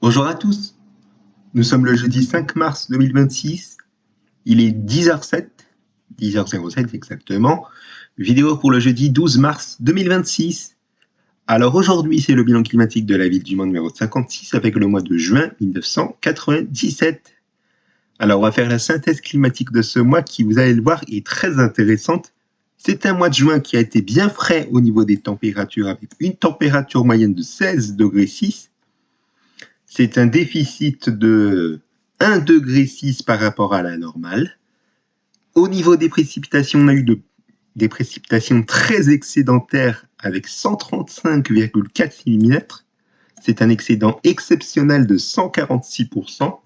Bonjour à tous, nous sommes le jeudi 5 mars 2026, il est 10h07, 10h07 exactement, vidéo pour le jeudi 12 mars 2026. Alors aujourd'hui c'est le bilan climatique de la ville du Mans numéro 56 avec le mois de juin 1997. Alors on va faire la synthèse climatique de ce mois qui, vous allez le voir, est très intéressante. C'est un mois de juin qui a été bien frais au niveau des températures avec une température moyenne de 16,6 degrés. C'est un déficit de 1,6 degré par rapport à la normale. Au niveau des précipitations, on a eu des précipitations très excédentaires avec 135,4 mm. C'est un excédent exceptionnel de 146%,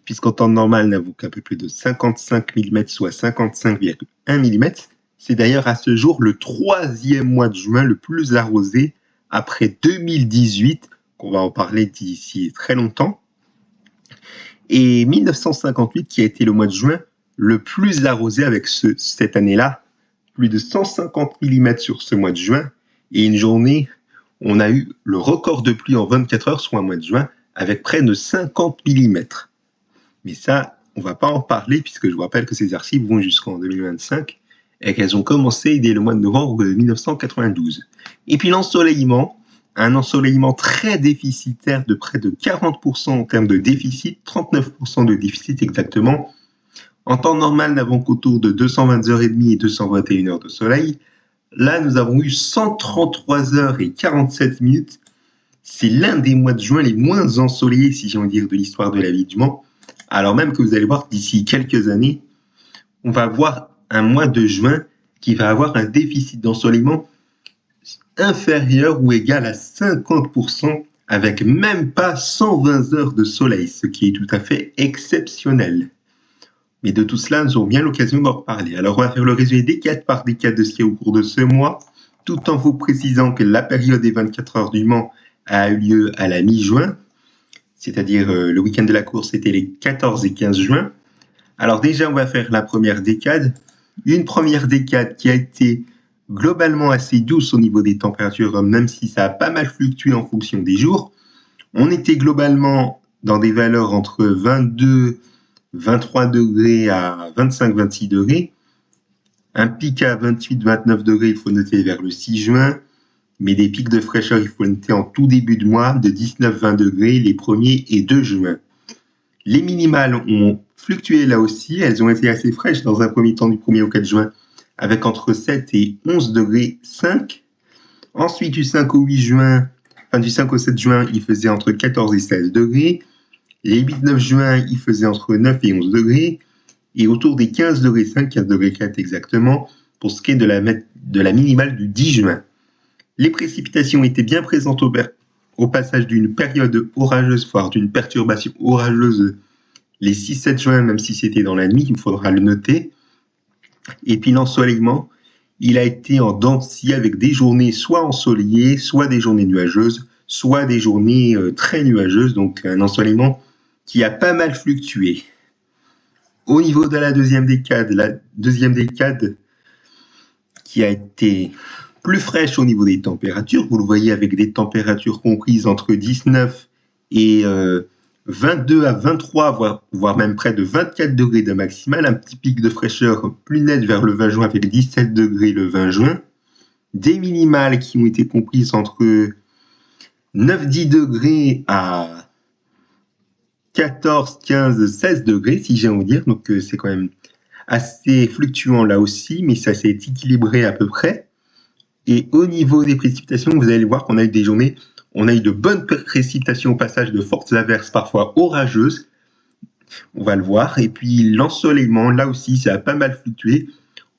puisqu'en temps normal, n'avons qu'un peu plus de 55 mm, soit 55,1 mm. C'est d'ailleurs à ce jour le troisième mois de juin le plus arrosé après 2018, qu'on va en parler d'ici très longtemps, et 1958 qui a été le mois de juin le plus arrosé avec cette année-là, plus de 150 mm sur ce mois de juin, et une journée, on a eu le record de pluie en 24 heures sur un mois de juin avec près de 50 mm. Mais ça, on ne va pas en parler puisque je vous rappelle que ces archives vont jusqu'en 2025 et qu'elles ont commencé dès le mois de novembre 1992. Et puis l'ensoleillement, un ensoleillement très déficitaire de près de 40% en termes de déficit, 39% de déficit exactement. En temps normal, nous n'avons qu'autour de 220 heures et demie et 221 heures de soleil. Là, nous avons eu 133 heures et 47 minutes. C'est l'un des mois de juin les moins ensoleillés, si j'ai envie de dire, de l'histoire de la ville du Mans. Alors même que vous allez voir, d'ici quelques années, on va voir un mois de juin qui va avoir un déficit d'ensoleillement inférieur ou égal à 50%, avec même pas 120 heures de soleil, ce qui est tout à fait exceptionnel. Mais de tout cela, nous aurons bien l'occasion d'en reparler. Alors on va faire le résumé décade par décade de ce qu'il y a au cours de ce mois, tout en vous précisant que la période des 24 heures du Mans a eu lieu à la mi-juin, c'est-à-dire le week-end de la course, c'était les 14 et 15 juin. Alors déjà, on va faire la première décade. Une première décade qui a été globalement assez douce au niveau des températures, même si ça a pas mal fluctué en fonction des jours. On était globalement dans des valeurs entre 22, 23 degrés à 25, 26 degrés. Un pic à 28, 29 degrés, il faut noter vers le 6 juin. Mais des pics de fraîcheur, il faut noter en tout début de mois, de 19-20 degrés, les 1er et 2 juin. Les minimales ont fluctué là aussi, elles ont été assez fraîches dans un premier temps du 1er au 4 juin, avec entre 7 et 11 degrés 5. Ensuite, du 5 au 8 juin, enfin du 5 au 7 juin, il faisait entre 14 et 16 degrés. Les 8-9 juin, il faisait entre 9 et 11 degrés. Et autour des 15 degrés 5, 15 degrés 4 exactement, pour ce qui est de la minimale du 10 juin. Les précipitations étaient bien présentes au passage d'une période orageuse, voire d'une perturbation orageuse, les 6-7 juin, même si c'était dans la nuit, il faudra le noter. Et puis l'ensoleillement, il a été en dents de scie avec des journées soit ensoleillées, soit des journées nuageuses, soit des journées très nuageuses, donc un ensoleillement qui a pas mal fluctué. Au niveau de la deuxième décade qui a été plus fraîche au niveau des températures, vous le voyez avec des températures comprises entre 19 et 22 à 23, voire même près de 24 degrés de maximal, un petit pic de fraîcheur plus net vers le 20 juin avec 17 degrés le 20 juin, des minimales qui ont été comprises entre 9-10 degrés à 14, 15, 16 degrés, si j'ai envie de dire, donc c'est quand même assez fluctuant là aussi, mais ça s'est équilibré à peu près. Et au niveau des précipitations, vous allez voir qu'on a eu des journées, on a eu de bonnes précipitations au passage, de fortes averses, parfois orageuses. On va le voir. Et puis l'ensoleillement, là aussi, ça a pas mal fluctué.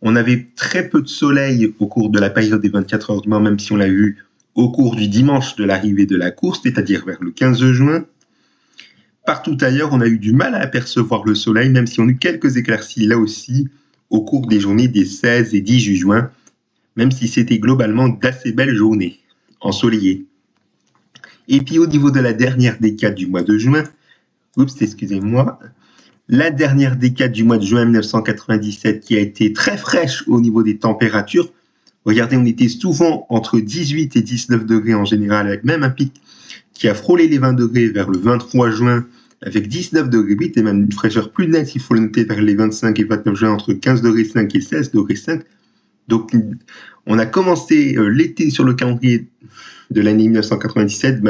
On avait très peu de soleil au cours de la période des 24 heures du Mans, même si on l'a vu au cours du dimanche de l'arrivée de la course, c'est-à-dire vers le 15 juin. Partout ailleurs, on a eu du mal à apercevoir le soleil, même si on a eu quelques éclaircies là aussi au cours des journées des 16 et 18 juin. Même si c'était globalement d'assez belles journées ensoleillées. Et puis au niveau de la dernière décade du mois de juin, la dernière décade du mois de juin 1997 qui a été très fraîche au niveau des températures, Regardez, on était souvent entre 18 et 19 degrés en général, avec même un pic qui a frôlé les 20 degrés vers le 23 juin, avec 19 degrés 8 et même une fraîcheur plus nette, il faut le noter, vers les 25 et 29 juin, entre 15 degrés 5 et 16 degrés 5. Donc, on a commencé l'été sur le calendrier de l'année 1997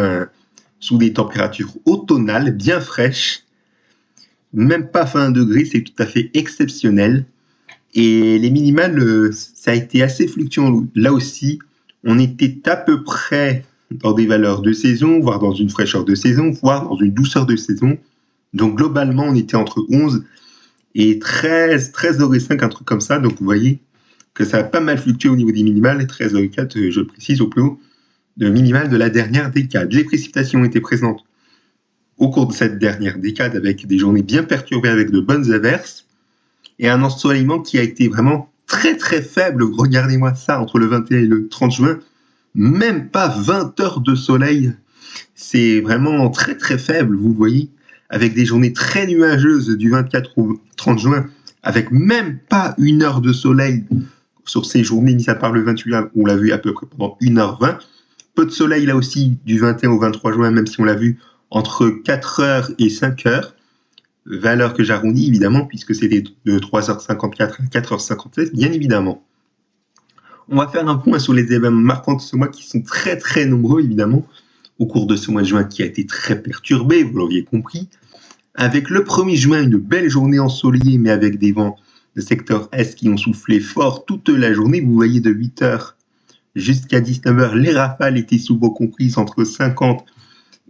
sous des températures automnales bien fraîches, même pas 20 degrés, c'est tout à fait exceptionnel. Et les minimales, ça a été assez fluctuant là aussi. On était à peu près dans des valeurs de saison, voire dans une fraîcheur de saison, voire dans une douceur de saison. Donc globalement, on était entre 11 et 13 degrés 5, un truc comme ça. Donc vous voyez que ça a pas mal fluctué au niveau des minimales, et 13,4, je le précise, au plus haut de minimal de la dernière décade. Les précipitations étaient présentes au cours de cette dernière décade avec des journées bien perturbées avec de bonnes averses et un ensoleillement qui a été vraiment très très faible. Regardez-moi ça, entre le 21 et le 30 juin, même pas 20 heures de soleil. C'est vraiment très très faible, vous voyez, avec des journées très nuageuses du 24 au 30 juin, avec même pas une heure de soleil sur ces journées, mis à part le 28, on l'a vu à peu près pendant 1h20. Peu de soleil là aussi du 21 au 23 juin, même si on l'a vu entre 4h et 5h. Valeur que j'arrondis évidemment, puisque c'était de 3h54 à 4h57, bien évidemment. On va faire un point sur les événements marquants de ce mois qui sont très très nombreux évidemment, au cours de ce mois de juin qui a été très perturbé, vous l'auriez compris. Avec le 1er juin, une belle journée ensoleillée, mais avec des vents de secteur Est qui ont soufflé fort toute la journée. Vous voyez, de 8h jusqu'à 19h, les rafales étaient souvent comprises entre 50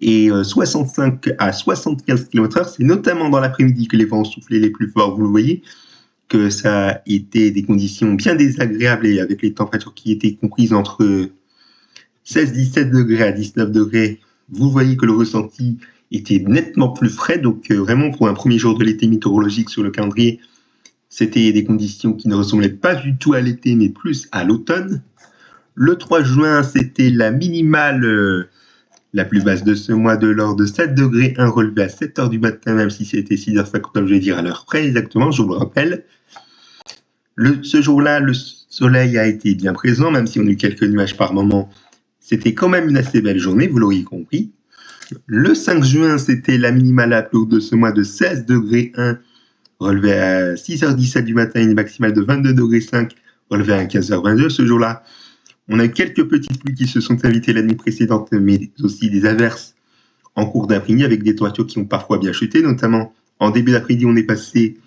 et 65 à 75 km/h. C'est notamment dans l'après-midi que les vents ont soufflé les plus forts. Vous le voyez, que ça a été des conditions bien désagréables et avec les températures qui étaient comprises entre 16-17 degrés à 19 degrés. Vous voyez que le ressenti était nettement plus frais. Donc vraiment, pour un premier jour de l'été météorologique sur le calendrier, c'était des conditions qui ne ressemblaient pas du tout à l'été, mais plus à l'automne. Le 3 juin, c'était la minimale la plus basse de ce mois de l'ordre de 7 degrés 1 relevé à 7h du matin, même si c'était 6h50, je vais dire à l'heure près exactement, je vous le rappelle. Ce jour-là, le soleil a été bien présent, même si on a eu quelques nuages par moment. C'était quand même une assez belle journée, vous l'auriez compris. Le 5 juin, c'était la minimale la plus haute de ce mois de 16 degrés 1 relevé à 6h17 du matin, une maximale de 22 degrés 5 relevé à 15h22. Ce jour-là, on a eu quelques petites pluies qui se sont invitées la nuit précédente, mais aussi des averses en cours d'après-midi avec des températures qui ont parfois bien chuté. Notamment, en début d'après-midi, on est passé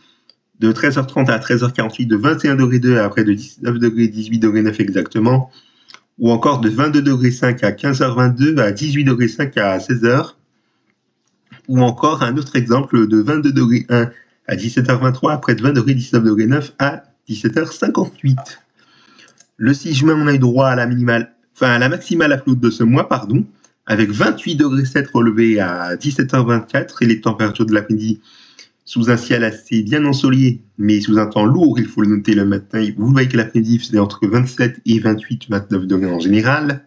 de 13h30 à 13h48, de 21 degrés 2 à après de 19 degrés 18 degrés 9 exactement, ou encore de 22 degrés 5 à 15h22 à 18 degrés 5 à 16h, ou encore un autre exemple de 22 degrés 1 à 17h23, après de 20 degrés 19 degrés 9 à 17h58. Le 6 juin, on a eu droit à la maximale la plus haute de ce mois, avec 28 degrés 7 relevés à 17h24 et les températures de l'après-midi sous un ciel assez bien ensoleillé, mais sous un temps lourd, il faut le noter le matin. Vous voyez que l'après-midi faisait entre 27 et 29 degrés en général.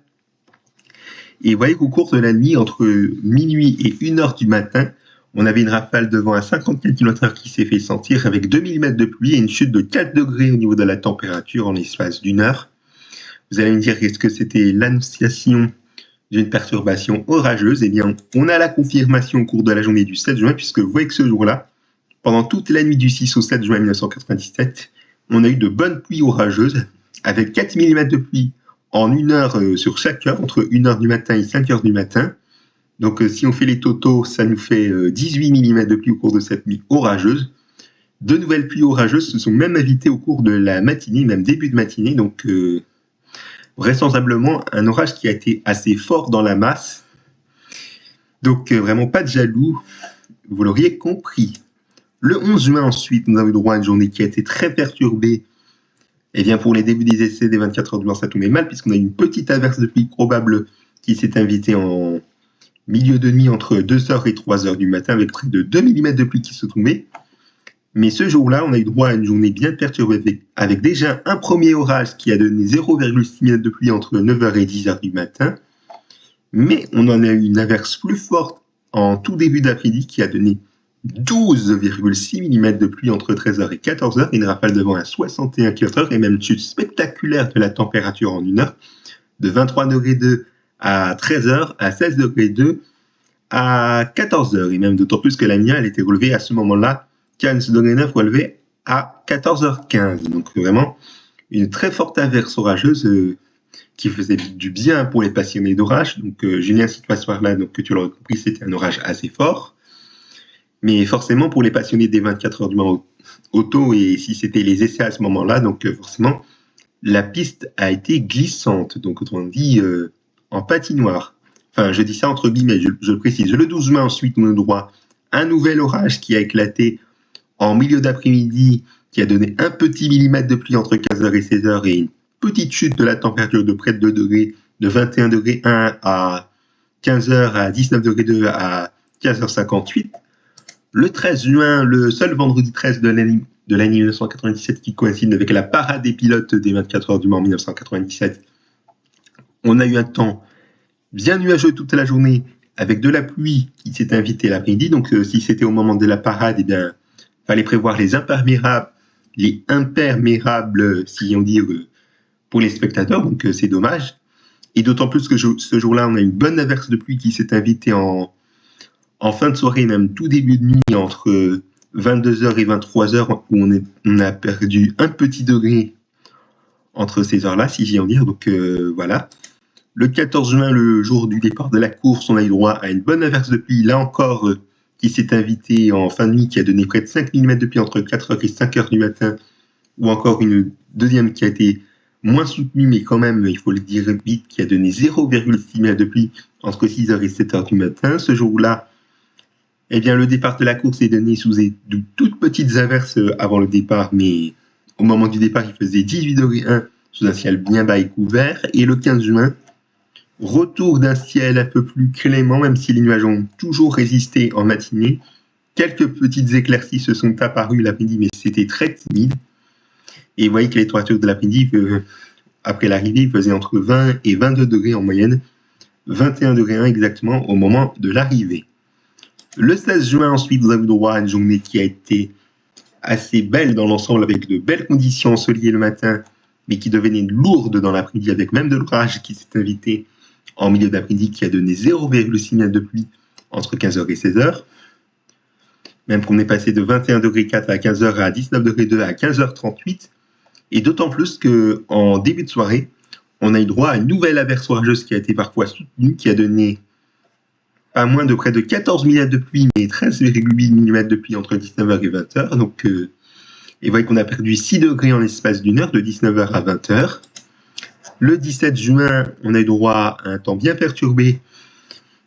Et vous voyez qu'au cours de la nuit, entre minuit et 1h du matin, on avait une rafale de vent à 54 km/h qui s'est fait sentir avec 2 mm de pluie et une chute de 4 degrés au niveau de la température en l'espace d'une heure. Vous allez me dire, est-ce que c'était l'annonciation d'une perturbation orageuse? Eh bien, on a la confirmation au cours de la journée du 7 juin, puisque vous voyez que ce jour-là, pendant toute la nuit du 6 au 7 juin 1997, on a eu de bonnes pluies orageuses, avec 4 mm de pluie en 1 heure sur chaque heure, entre 1h du matin et 5h du matin. Donc si on fait les totaux, ça nous fait 18 mm de pluie au cours de cette nuit orageuse. De nouvelles pluies orageuses se sont même invitées au cours de la matinée, même début de matinée, donc vraisemblablement un orage qui a été assez fort dans la masse. Donc vraiment pas de jaloux, vous l'auriez compris. Le 11 juin ensuite, nous avons eu droit à une journée qui a été très perturbée. Et bien pour les débuts des essais des 24 heures du Mans, ça tombait mal puisqu'on a eu une petite averse de pluie probable qui s'est invitée en milieu de nuit entre 2h et 3h du matin avec près de 2 mm de pluie qui se tombaient. Mais ce jour-là, on a eu droit à une journée bien perturbée avec déjà un premier orage qui a donné 0,6 mm de pluie entre 9h et 10h du matin. Mais on en a eu une averse plus forte en tout début d'après-midi qui a donné 12,6 mm de pluie entre 13h et 14h, une rafale de vent à 61 km/h et même une chute spectaculaire de la température en une heure, de 23,2 à 13h à 16,2 à 14h, et même d'autant plus que la MIA elle était relevée à ce moment-là 15,9 relevée à 14h15. Donc vraiment une très forte averse orageuse qui faisait du bien pour les passionnés d'orage. Donc Julien, si tu passes par là, donc tu l'auras compris, c'était un orage assez fort. Mais forcément, pour les passionnés des 24 heures du Mans auto, et si c'était les essais à ce moment-là, donc forcément, la piste a été glissante. Donc, autrement dit, en patinoire. Enfin, je dis ça entre guillemets, je le précise. Le 12 mai, ensuite, on a droit à un nouvel orage qui a éclaté en milieu d'après-midi, qui a donné un petit millimètre de pluie entre 15h et 16h et une petite chute de la température de près de 2 degrés, de 21 degrés 1 à 15h à 19 degrés 2 à 15h58. Le 13 juin, le seul vendredi 13 de l'année 1997 qui coïncide avec la parade des pilotes des 24 heures du Mans 1997, on a eu un temps bien nuageux toute la journée avec de la pluie qui s'est invitée l'après-midi. Donc si c'était au moment de la parade, eh bien, fallait prévoir les imperméables, si on dit, pour les spectateurs. Donc c'est dommage. Et d'autant plus que ce jour-là, on a une bonne averse de pluie qui s'est invitée en fin de soirée, même tout début de nuit, entre 22h et 23h, où on a perdu un petit degré entre ces heures-là, si j'y en dire. Donc voilà. Le 14 juin, le jour du départ de la course, on a eu droit à une bonne averse de pluie, là encore, qui s'est invitée en fin de nuit, qui a donné près de 5 mm de pluie entre 4h et 5h du matin, ou encore une deuxième qui a été moins soutenue, mais quand même, il faut le dire vite, qui a donné 0,6 mm de pluie entre 6h et 7h du matin. Ce jour-là, eh bien, le départ de la course est donné sous de toutes petites averses avant le départ, mais au moment du départ, il faisait 18,1 sous un ciel bien bas et couvert. Et le 15 juin, retour d'un ciel un peu plus clément, même si les nuages ont toujours résisté en matinée. Quelques petites éclaircies se sont apparues l'après-midi, mais c'était très timide. Et vous voyez que les températures de l'après-midi, après l'arrivée, faisaient entre 20 et 22 degrés en moyenne, 21 degrés 1 exactement au moment de l'arrivée. Le 16 juin, ensuite, vous avez droit à une journée qui a été assez belle dans l'ensemble, avec de belles conditions ensoleillées le matin, mais qui devenaient lourdes dans l'après-midi, avec même de l'orage qui s'est invité en milieu d'après-midi, qui a donné 0,6 mm de pluie entre 15h et 16h. Même qu'on est passé de 21 degrés 4 à 15h à 19 degrés 2 à 15h38. Et d'autant plus qu'en début de soirée, on a eu droit à une nouvelle averse orageuse qui a été parfois soutenue, qui a donné pas moins de près de 14 mm de pluie, mais 13,8 mm de pluie entre 19h et 20h. Donc, et vous voyez qu'on a perdu 6 degrés en l'espace d'une heure, de 19h à 20h. Le 17 juin, on a eu droit à un temps bien perturbé,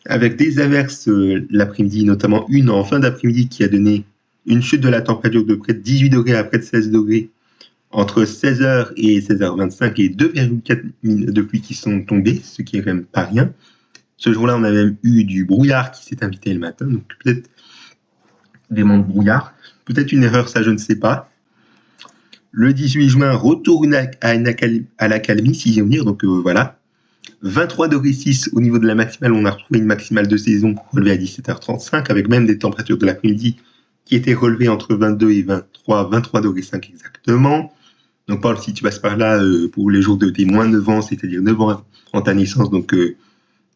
avec des averses l'après-midi, notamment une en fin d'après-midi qui a donné une chute de la température de près de 18 degrés à près de 16 degrés entre 16h et 16h25, et 2,4 mm de pluie qui sont tombées, ce qui est quand même pas rien. Ce jour-là, on a même eu du brouillard qui s'est invité le matin, donc peut-être des monts de brouillard. Peut-être une erreur, ça je ne sais pas. Le 18 juin, retour à l'accalmie, si j'ai envie dire, donc voilà. 23,6 degrés au niveau de la maximale, on a retrouvé une maximale de saison relevée à 17h35, avec même des températures de l'après-midi qui étaient relevées entre 22 et 23 degrés 5 exactement. Donc Paul, si tu passes par là pour les jours de tes moins 9 ans, c'est-à-dire 9 ans avant ta naissance, donc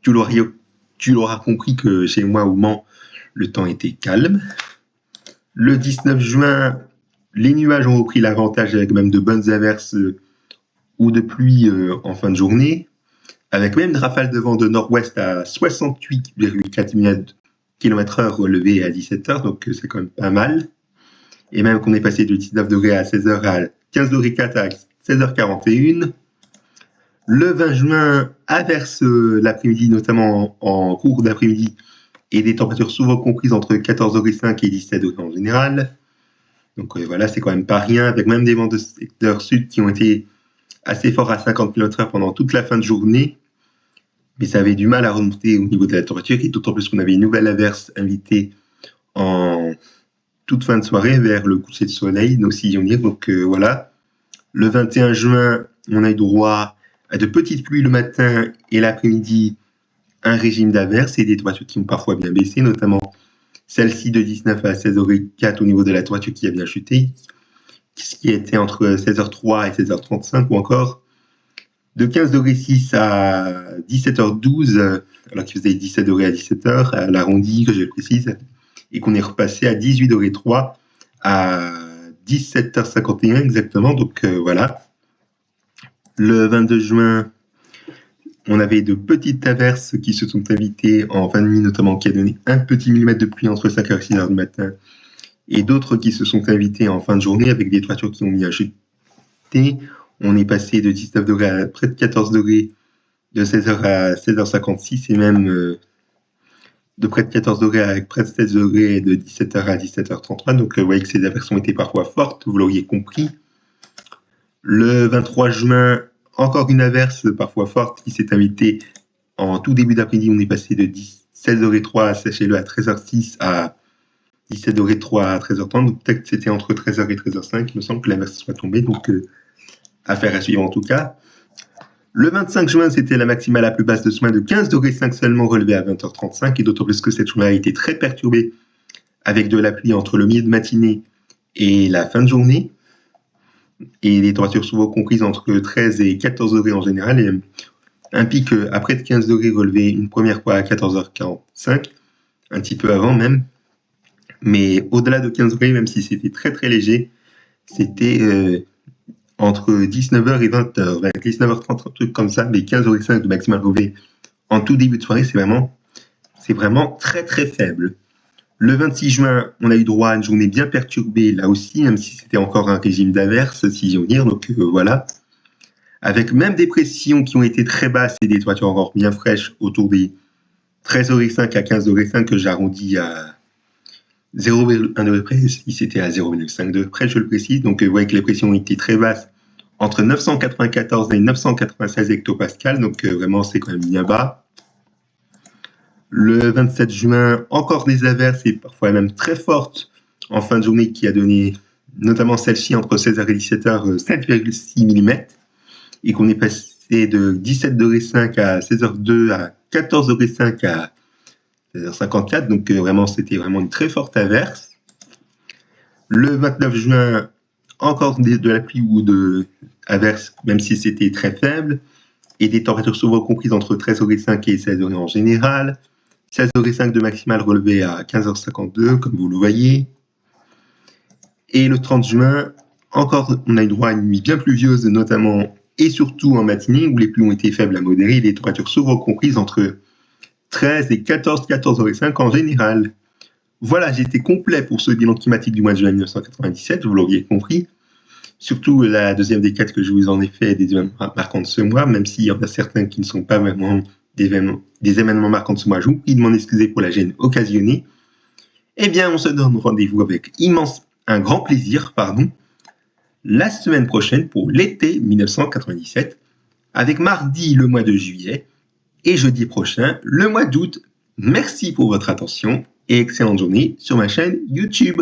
tu l'auras compris que chez moi au Mans, le temps était calme. Le 19 juin, les nuages ont repris l'avantage avec même de bonnes averses ou de pluie en fin de journée, avec même une rafale de vent de nord-ouest à 68,4 km/h relevée à 17h, donc c'est quand même pas mal. Et même qu'on est passé de 19 degrés à 16h à 15 degrés 4 à 16h41. Le 20 juin, averse l'après-midi, notamment en cours d'après-midi, et des températures souvent comprises entre 14,5 et 17 degrés en général. Donc voilà, c'est quand même pas rien, avec même des vents de secteur sud qui ont été assez forts à 50 km/h pendant toute la fin de journée. Mais ça avait du mal à remonter au niveau de la température, et d'autant plus qu'on avait une nouvelle averse invitée en toute fin de soirée vers le coucher de soleil, nos sillons dire. Donc voilà. Le 21 juin, on a eu droit à de petites pluies le matin et l'après-midi, un régime d'averses et des températures qui ont parfois bien baissé, notamment Celle-ci de 19 à 16h04 au niveau de la toiture qui a bien chuté, ce qui était entre 16h03 et 16h35, ou encore de 15,6 à 17h12, alors qu'il faisait 17 degrés à 17h, à l'arrondi, que je le précise, et qu'on est repassé à 18,3 à 17h51 exactement. Donc voilà. Le 22 juin, on avait de petites averses qui se sont invitées en fin de nuit, notamment qui a donné un petit millimètre de pluie entre 5h et 6h du matin, et d'autres qui se sont invitées en fin de journée avec des toitures qui ont mis à chuter. On est passé de 19 degrés à près de 14 degrés de 16h à 16h56 et même de près de 14 degrés à près de 16 degrés de 17h à 17h33. Donc vous voyez que ces averses ont été parfois fortes, vous l'auriez compris. Le 23 juin, encore une averse parfois forte qui s'est invitée en tout début d'après-midi. On est passé de 16h03, sachez-le, à 13h06 à 17h03 à 13h30. Donc peut-être que c'était entre 13h et 13h05. Il me semble que l'averse soit tombée. Donc affaire à suivre en tout cas. Le 25 juin, c'était la maximale la plus basse de ce mois de 15,5 seulement relevée à 20h35, et d'autant plus que cette journée a été très perturbée avec de la pluie entre le milieu de matinée et la fin de journée, et des températures souvent comprises entre 13 et 14 degrés en général, et un pic à près de 15 degrés relevé une première fois à 14h45, un petit peu avant même, mais au-delà de 15 degrés, même si c'était très très léger, c'était entre 19h et 20h, 19h30, un truc comme ça, mais 15,5 de maximal relevé en tout début de soirée, c'est vraiment très très faible. Le 26 juin, on a eu droit à une journée bien perturbée, là aussi, même si c'était encore un régime d'averse, si j'ose dire, donc voilà. Avec même des pressions qui ont été très basses et des toitures encore bien fraîches, autour des 13,5 à 15,5 que j'arrondis à 0,1 degré près, ici c'était à 0,5 degré près, je le précise. Donc vous voyez que les pressions ont été très basses, entre 994 et 996 hectopascales, donc vraiment c'est quand même bien bas. Le 27 juin, encore des averses et parfois même très fortes en fin de journée qui a donné notamment celle-ci entre 16h et 17h 7,6 mm, et qu'on est passé de 17,5 à 16h02 à 14,5 à 16h54, donc vraiment c'était vraiment une très forte averse. Le 29 juin, encore de la pluie ou de averse, même si c'était très faible, et des températures souvent comprises entre 13,5 et 16 degrés en général. 16,5 de maximale relevé à 15h52, comme vous le voyez. Et le 30 juin, encore, on a eu droit à une nuit bien pluvieuse, notamment et surtout en matinée, où les pluies ont été faibles à modérées, et des températures souvent comprises entre 13 et 14,5 en général. Voilà, j'étais complet pour ce bilan climatique du mois de juin 1997, vous l'auriez compris. Surtout la deuxième décade que je vous en ai fait des événements marquants de ce mois, même s'il y en a certains qui ne sont pas vraiment des événements marquants de ce mois. Je vous prie de m'en excuser pour la gêne occasionnée. Eh bien, on se donne rendez-vous avec un grand plaisir, la semaine prochaine pour l'été 1997, avec mardi le mois de juillet et jeudi prochain le mois d'août. Merci pour votre attention et excellente journée sur ma chaîne YouTube.